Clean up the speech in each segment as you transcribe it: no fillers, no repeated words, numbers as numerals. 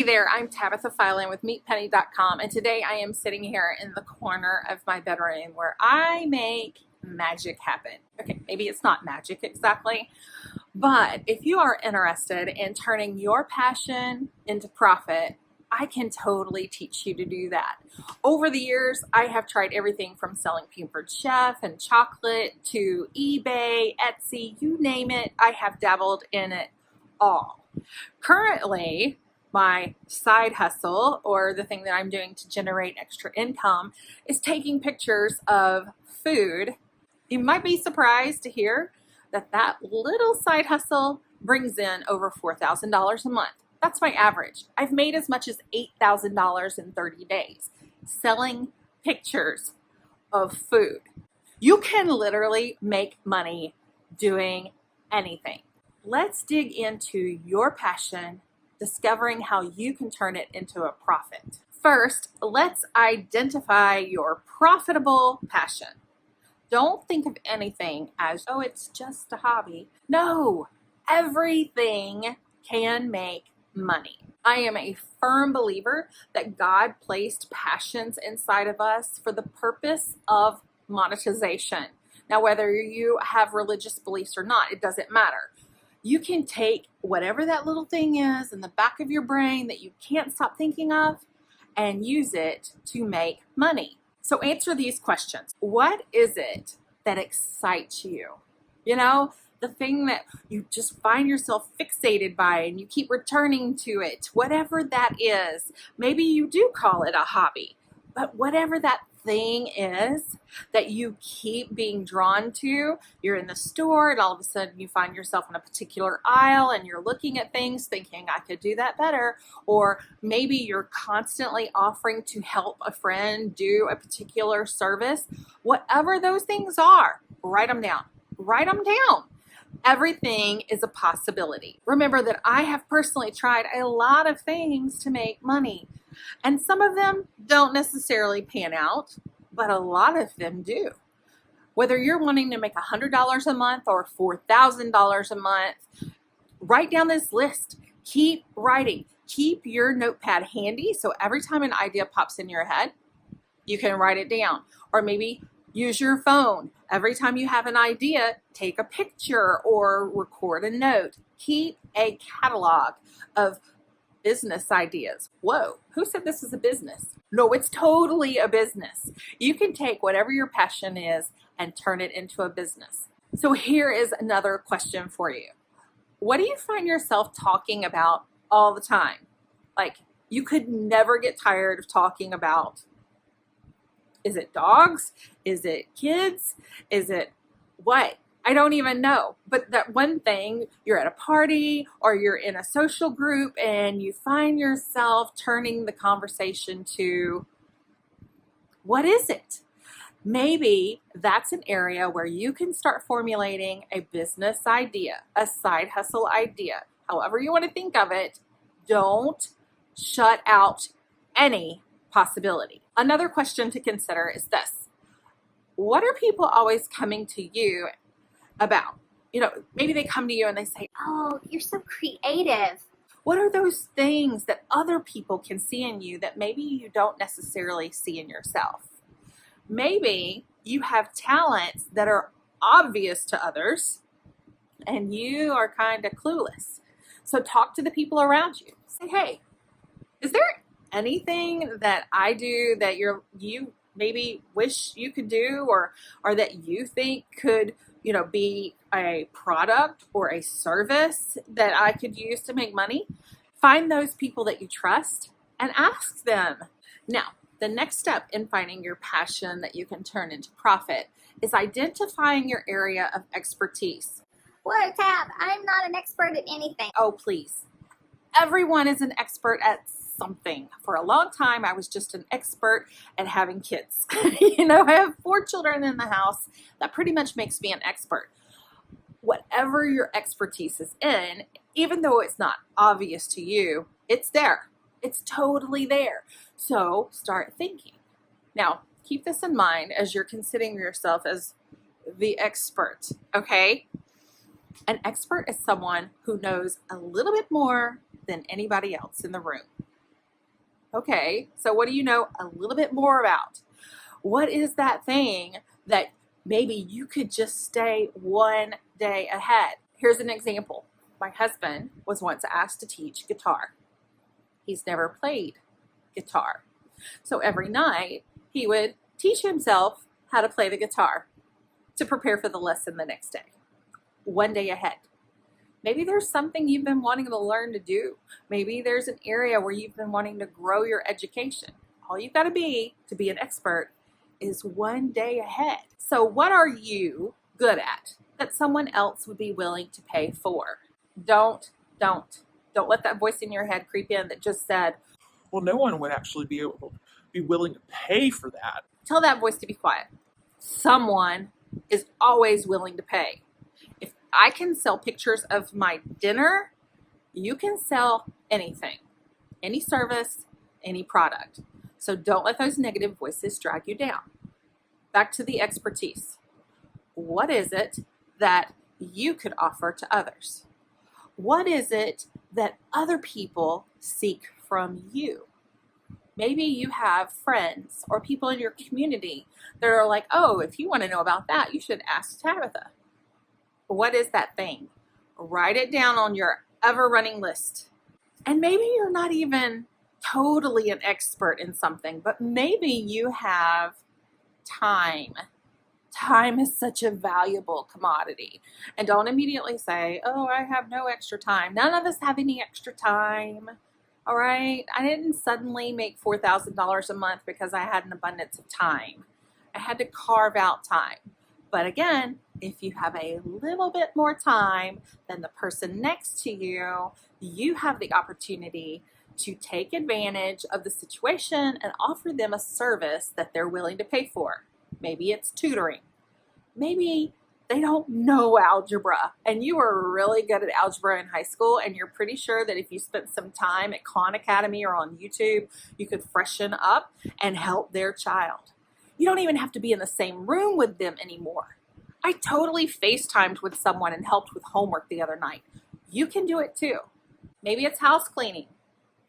Hey there, I'm Tabitha Filan with MeetPenny.com, and today I am sitting here in the corner of my bedroom where I make magic happen. Okay, maybe it's not magic exactly, but if you are interested in turning your passion into profit, I can totally teach you to do that. Over the years, I have tried everything from selling Pampered Chef and chocolate to eBay, Etsy, you name it, I have dabbled in it all. Currently, my side hustle, or the thing that I'm doing to generate extra income, is taking pictures of food. You might be surprised to hear that that little side hustle brings in over $4,000 a month. That's my average. I've made as much as $8,000 in 30 days selling pictures of food. You can literally make money doing anything. Let's dig into your passion, discovering how you can turn it into a profit. First, let's identify your profitable passion. Don't think of anything as, oh, it's just a hobby. No, everything can make money. I am a firm believer that God placed passions inside of us for the purpose of monetization. Now, whether you have religious beliefs or not, it doesn't matter. You can take whatever that little thing is in the back of your brain that you can't stop thinking of and use it to make money. So answer these questions. What is it that excites you? You know, the thing that you just find yourself fixated by and you keep returning to it, whatever that is. Maybe you do call it a hobby, but whatever that thing is that you keep being drawn to, you're in the store and all of a sudden you find yourself in a particular aisle and you're looking at things thinking, I could do that better. Or maybe you're constantly offering to help a friend do a particular service. Whatever those things are, write them down. Write them down. Everything is a possibility. Remember that I have personally tried a lot of things to make money, and some of them don't necessarily pan out, but a lot of them do. Whether you're wanting to make $100 a month or $4,000 a month, write down this list. Keep writing. Keep your notepad handy so every time an idea pops in your head, you can write it down. Or maybe use your phone. Every time you have an idea, take a picture or record a note. Keep a catalog of business ideas. Whoa, who said this is a business? No, it's totally a business. You can take whatever your passion is and turn it into a business. So here is another question for you. What do you find yourself talking about all the time? Like, you could never get tired of talking about. Is it dogs? Is it kids? Is it what? I don't even know. But that one thing, you're at a party or you're in a social group and you find yourself turning the conversation to, what is it? Maybe that's an area where you can start formulating a business idea, a side hustle idea, however you want to think of it. Don't shut out any possibility. Another question to consider is this. What are people always coming to you about? You know, maybe they come to you and they say, oh, you're so creative. What are those things that other people can see in you that maybe you don't necessarily see in yourself? Maybe you have talents that are obvious to others and you are kind of clueless. So talk to the people around you. Say, hey, is there anything that I do that you maybe wish you could do, or that you think could, be a product or a service that I could use to make money? Find those people that you trust and ask them. Now, the next step in finding your passion that you can turn into profit is identifying your area of expertise. Whoa, Tab, I'm not an expert at anything. Oh, please. Everyone is an expert at something. For a long time, I was just an expert at having kids. I have 4 children in the house. That pretty much makes me an expert. Whatever your expertise is in, even though it's not obvious to you, it's there. It's totally there. So start thinking. Now, keep this in mind as you're considering yourself as the expert, okay? An expert is someone who knows a little bit more than anybody else in the room. Okay, so what do you know a little bit more about? What is that thing that maybe you could just stay one day ahead? Here's an example. My husband was once asked to teach guitar. He's never played guitar. So every night he would teach himself how to play the guitar to prepare for the lesson the next day, one day ahead. Maybe there's something you've been wanting to learn to do. Maybe there's an area where you've been wanting to grow your education. All you've got to be an expert is one day ahead. So what are you good at that someone else would be willing to pay for? Don't let that voice in your head creep in that just said, well, no one would actually be able to be willing to pay for that. Tell that voice to be quiet. Someone is always willing to pay. If I can sell pictures of my dinner, you can sell anything, any service, any product. So don't let those negative voices drag you down. Back to the expertise. What is it that you could offer to others? What is it that other people seek from you? Maybe you have friends or people in your community that are like, oh, if you want to know about that, you should ask Tabitha. What is that thing? Write it down on your ever-running list. And maybe you're not even totally an expert in something, but maybe you have time. Time is such a valuable commodity. And don't immediately say, oh, I have no extra time. None of us have any extra time. All right. I didn't suddenly make $4,000 a month because I had an abundance of time. I had to carve out time. But again, if you have a little bit more time than the person next to you, you have the opportunity to take advantage of the situation and offer them a service that they're willing to pay for. Maybe it's tutoring. Maybe they don't know algebra and you were really good at algebra in high school and you're pretty sure that if you spent some time at Khan Academy or on YouTube, you could freshen up and help their child. You don't even have to be in the same room with them anymore. I totally FaceTimed with someone and helped with homework the other night. You can do it too. Maybe it's house cleaning.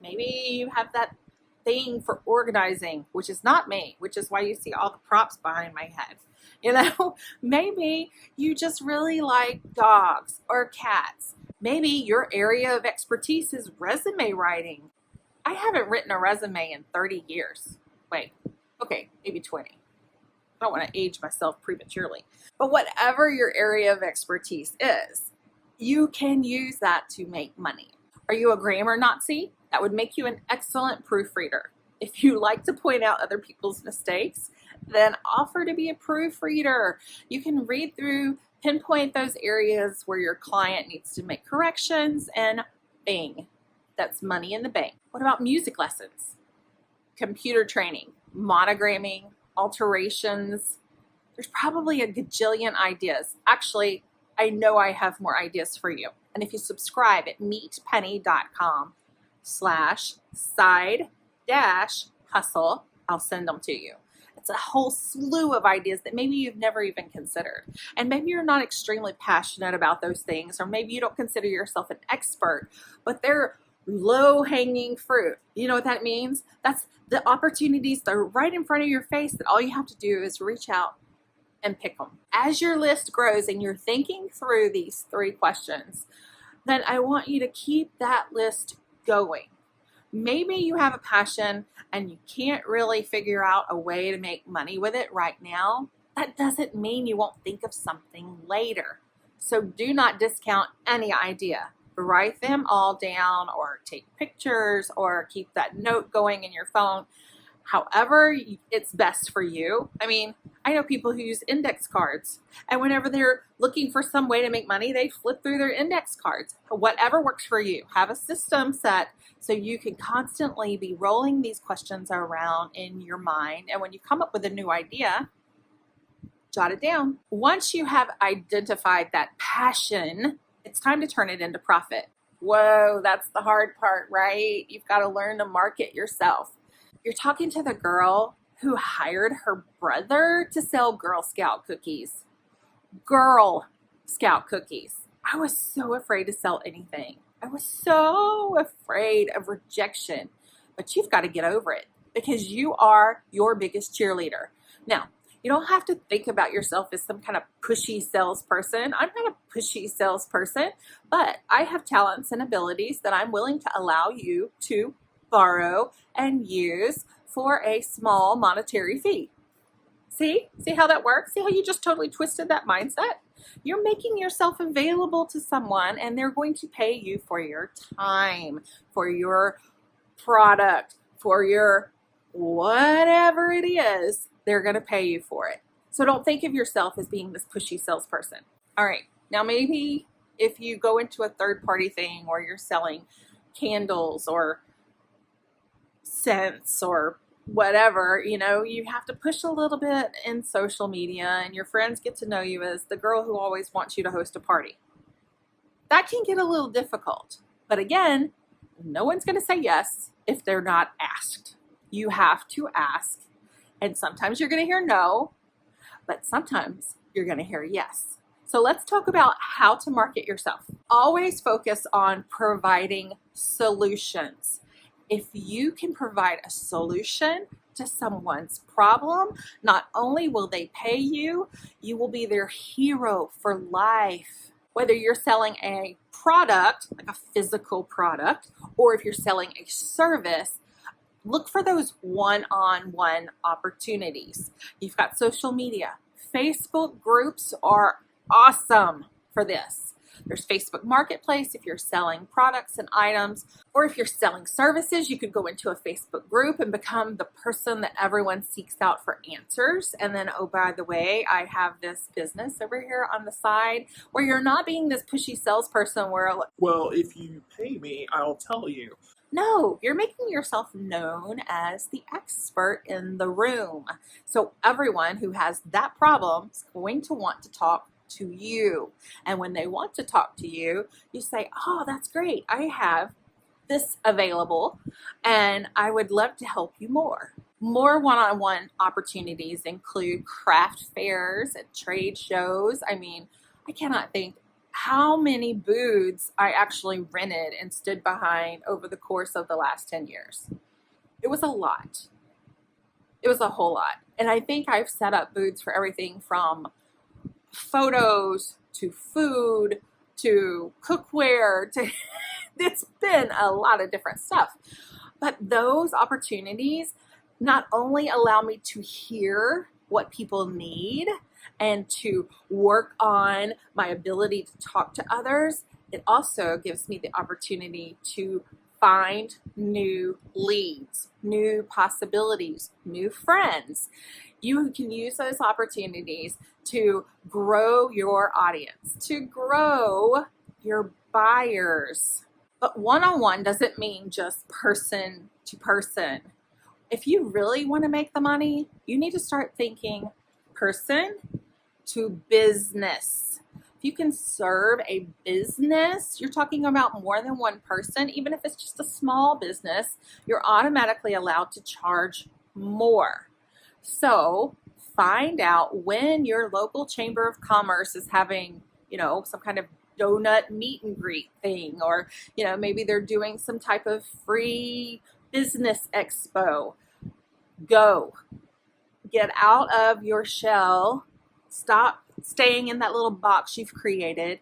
Maybe you have that thing for organizing, which is not me, which is why you see all the props behind my head. You know, maybe you just really like dogs or cats. Maybe your area of expertise is resume writing. I haven't written a resume in 30 years. Wait, okay, maybe 20. I don't want to age myself prematurely. But whatever your area of expertise is, you can use that to make money. Are you a grammar Nazi? That would make you an excellent proofreader. If you like to point out other people's mistakes, then offer to be a proofreader. You can read through, pinpoint those areas where your client needs to make corrections, and bing, that's money in the bank. What about music lessons? Computer training, monogramming, alterations. There's probably a gajillion ideas. Actually, I know I have more ideas for you. And if you subscribe at meetpenny.com/side-hustle, I'll send them to you. It's a whole slew of ideas that maybe you've never even considered. And maybe you're not extremely passionate about those things, or maybe you don't consider yourself an expert, but they're low-hanging fruit. You know what that means? That's the opportunities that are right in front of your face that all you have to do is reach out and pick them. As your list grows and you're thinking through these 3 questions, then I want you to keep that list going. Maybe you have a passion and you can't really figure out a way to make money with it right now. That doesn't mean you won't think of something later. So do not discount any idea. Write them all down or take pictures or keep that note going in your phone. However it's best for you. I mean, I know people who use index cards, and whenever they're looking for some way to make money, they flip through their index cards. Whatever works for you. Have a system set so you can constantly be rolling these questions around in your mind. And when you come up with a new idea, jot it down. Once you have identified that passion, it's time to turn it into profit. Whoa, that's the hard part, right? You've got to learn to market yourself. You're talking to the girl who hired her brother to sell Girl Scout cookies. Girl Scout cookies. I was so afraid to sell anything. I was so afraid of rejection but you've got to get over it because you are your biggest cheerleader. Now, you don't have to think about yourself as some kind of pushy salesperson. I'm not a pushy salesperson, but I have talents and abilities that I'm willing to allow you to borrow and use for a small monetary fee. See how that works? See how you just totally twisted that mindset? You're making yourself available to someone and they're going to pay you for your time, for your product, for your whatever it is, they're going to pay you for it. So don't think of yourself as being this pushy salesperson. All right. Now, maybe if you go into a third party thing or you're selling candles or scents or whatever, you have to push a little bit in social media and your friends get to know you as the girl who always wants you to host a party. That can get a little difficult. But again, no one's going to say yes if they're not asked. You have to ask. And sometimes you're going to hear no, but sometimes you're going to hear yes. So let's talk about how to market yourself. Always focus on providing solutions. If you can provide a solution to someone's problem, not only will they pay you, you will be their hero for life. Whether you're selling a product, like a physical product, or if you're selling a service, look for those one-on-one opportunities. You've got social media. Facebook groups are awesome for this. There's Facebook Marketplace if you're selling products and items, or if you're selling services, you could go into a Facebook group and become the person that everyone seeks out for answers. And then, oh, by the way, I have this business over here on the side, where you're not being this pushy salesperson where, Well, if you pay me, I'll tell you. no, you're making yourself known as the expert in the room. So everyone who has that problem is going to want to talk to you. And when they want to talk to you, you say, oh, that's great. I have this available and I would love to help you more. More one-on-one opportunities include craft fairs and trade shows. I mean, I cannot think how many booths I actually rented and stood behind over the course of the last 10 years. It was a lot. It was a whole lot. And I think I've set up booths for everything from photos to food to cookware to it's been a lot of different stuff. But those opportunities not only allow me to hear what people need and to work on my ability to talk to others, it also gives me the opportunity to find new leads, new possibilities, new friends. You can use those opportunities to grow your audience, to grow your buyers. But one-on-one doesn't mean just person to person. If you really want to make the money, you need to start thinking person to business. If you can serve a business, you're talking about more than one person, even if it's just a small business, you're automatically allowed to charge more. So find out when your local chamber of commerce is having, some kind of donut meet and greet thing, or, maybe they're doing some type of free business expo. Go. Get out of your shell. Stop staying in that little box you've created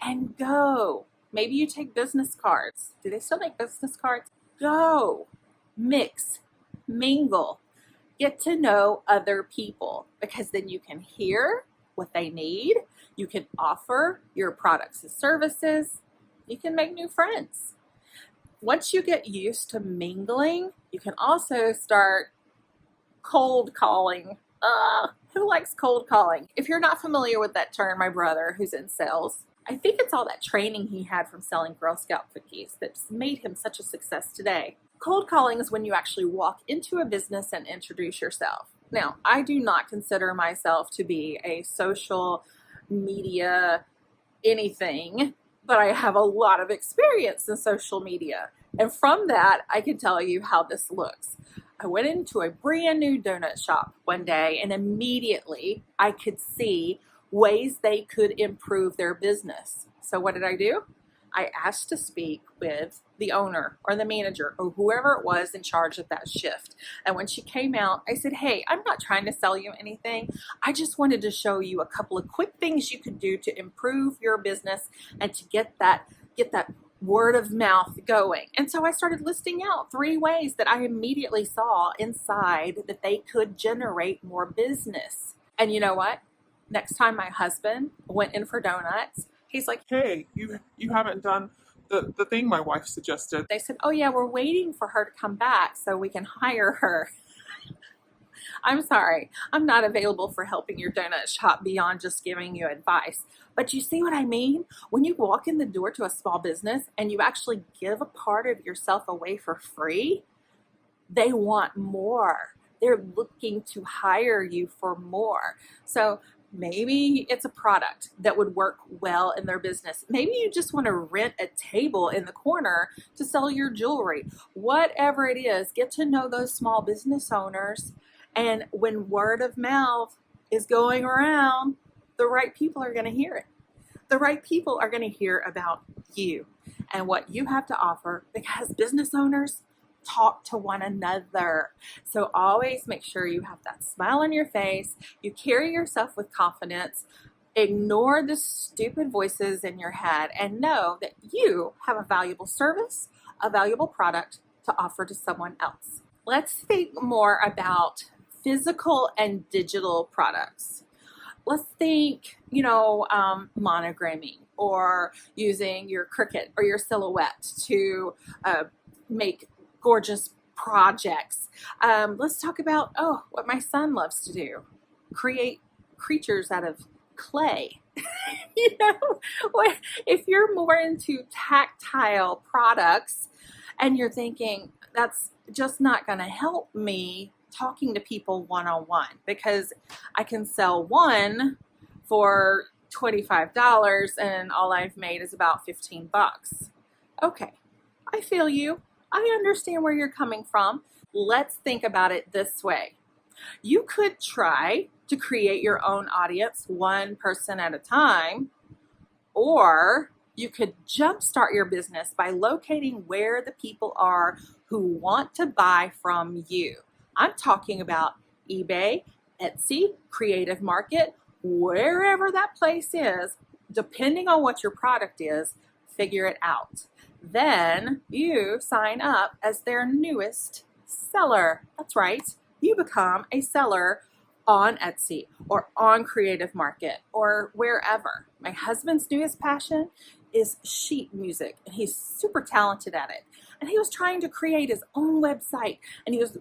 and go. Maybe you take business cards. Do they still make business cards? Go. Mix. Mingle. Get to know other people, because then you can hear what they need. You can offer your products and services. You can make new friends. Once you get used to mingling, you can also start cold calling. Who likes cold calling? If you're not familiar with that term, my brother, who's in sales, I think it's all that training he had from selling Girl Scout cookies that's made him such a success today. Cold calling is when you actually walk into a business and introduce yourself. Now, I do not consider myself to be a social media anything, but I have a lot of experience in social media. And from that, I can tell you how this looks. I went into a brand new donut shop one day and immediately I could see ways they could improve their business. So what did I do? I asked to speak with the owner or the manager or whoever it was in charge of that shift. And when she came out, I said, hey, I'm not trying to sell you anything. I just wanted to show you a couple of quick things you could do to improve your business and to get that word of mouth going. And so I started listing out 3 ways that I immediately saw inside that they could generate more business. And you know what? Next time my husband went in for donuts, he's like, Hey, you haven't done the thing my wife suggested. they said, oh yeah, we're waiting for her to come back so we can hire her. I'm sorry, I'm not available for helping your donut shop beyond just giving you advice. But you see what I mean? When you walk in the door to a small business and you actually give a part of yourself away for free, they want more. They're looking to hire you for more. So maybe it's a product that would work well in their business. Maybe you just want to rent a table in the corner to sell your jewelry. Whatever it is, get to know those small business owners. And when word of mouth is going around, the right people are going to hear it. The right people are going to hear about you and what you have to offer, because business owners talk to one another. So always make sure you have that smile on your face. You carry yourself with confidence. Ignore the stupid voices in your head and know that you have a valuable service, a valuable product to offer to someone else. Let's think more about physical and digital products. Let's think, monogramming or using your Cricut or your Silhouette to make gorgeous projects. Let's talk about, what my son loves to do, create creatures out of clay. If you're more into tactile products and you're thinking, that's just not going to help me talking to people one-on-one, because I can sell one for $25 and all I've made is about 15 bucks. Okay, I feel you. I understand where you're coming from. Let's think about it this way. You could try to create your own audience one person at a time, or you could jumpstart your business by locating where the people are who want to buy from you. I'm talking about eBay, Etsy, Creative Market, wherever that place is, depending on what your product is, figure it out. Then you sign up as their newest seller. That's right. You become a seller on Etsy or on Creative Market or wherever. My husband's newest passion is sheet music, and he's super talented at it. And he was trying to create his own website, and he was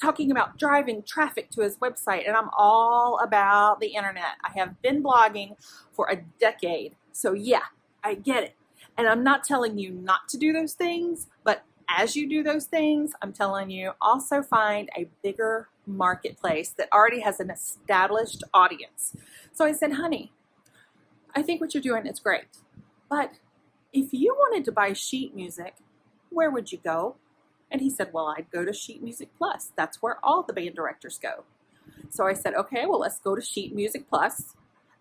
talking about driving traffic to his website. And I'm all about the internet. I have been blogging for a decade. So yeah, I get it. And I'm not telling you not to do those things, but as you do those things, I'm telling you also find a bigger marketplace that already has an established audience. So I said, honey, I think what you're doing is great. But if you wanted to buy sheet music, where would you go? And he said, well, I'd go to Sheet Music Plus. That's where all the band directors go. So I said, okay, well, let's go to Sheet Music Plus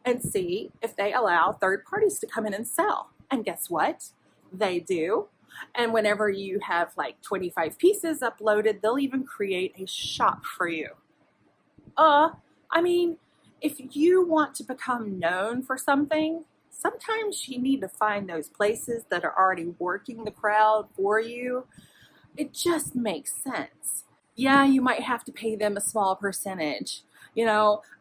and see if they allow third parties to come in and sell. And guess what? They do. And whenever you have like 25 pieces uploaded, they'll even create a shop for you. If you want to become known for something, sometimes you need to find those places that are already working the crowd for you. It just makes sense. Yeah, you might have to pay them a small percentage. You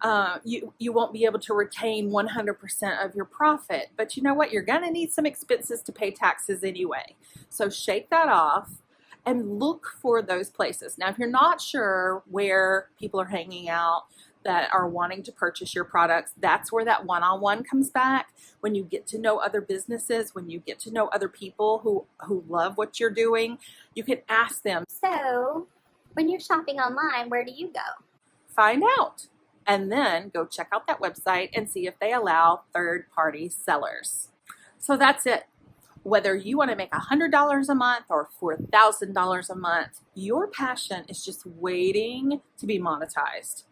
won't be able to retain 100% of your profit, but you know what? You're going to need some expenses to pay taxes anyway. So shake that off and look for those places. Now, if you're not sure where people are hanging out that are wanting to purchase your products, that's where that one-on-one comes back. When you get to know other businesses, when you get to know other people who love what you're doing, you can ask them. So, when you're shopping online, where do you go? Find out, and then go check out that website and see if they allow third-party sellers. So that's it. Whether you want to make $100 a month or $4,000 a month, your passion is just waiting to be monetized.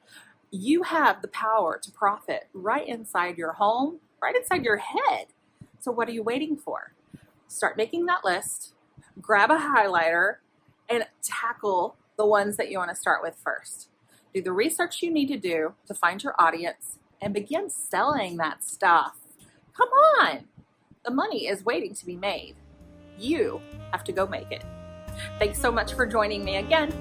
You have the power to profit right inside your home, right inside your head. So what are you waiting for? start making that list, grab a highlighter, and tackle the ones that you want to start with first. Do the research you need to do to find your audience and begin selling that stuff. Come on! The money is waiting to be made. You have to go make it. Thanks so much for joining me again.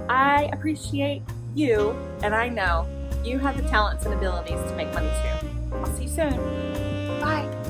I appreciate you, and I know you have the talents and abilities to make money too. I'll see you soon. Bye.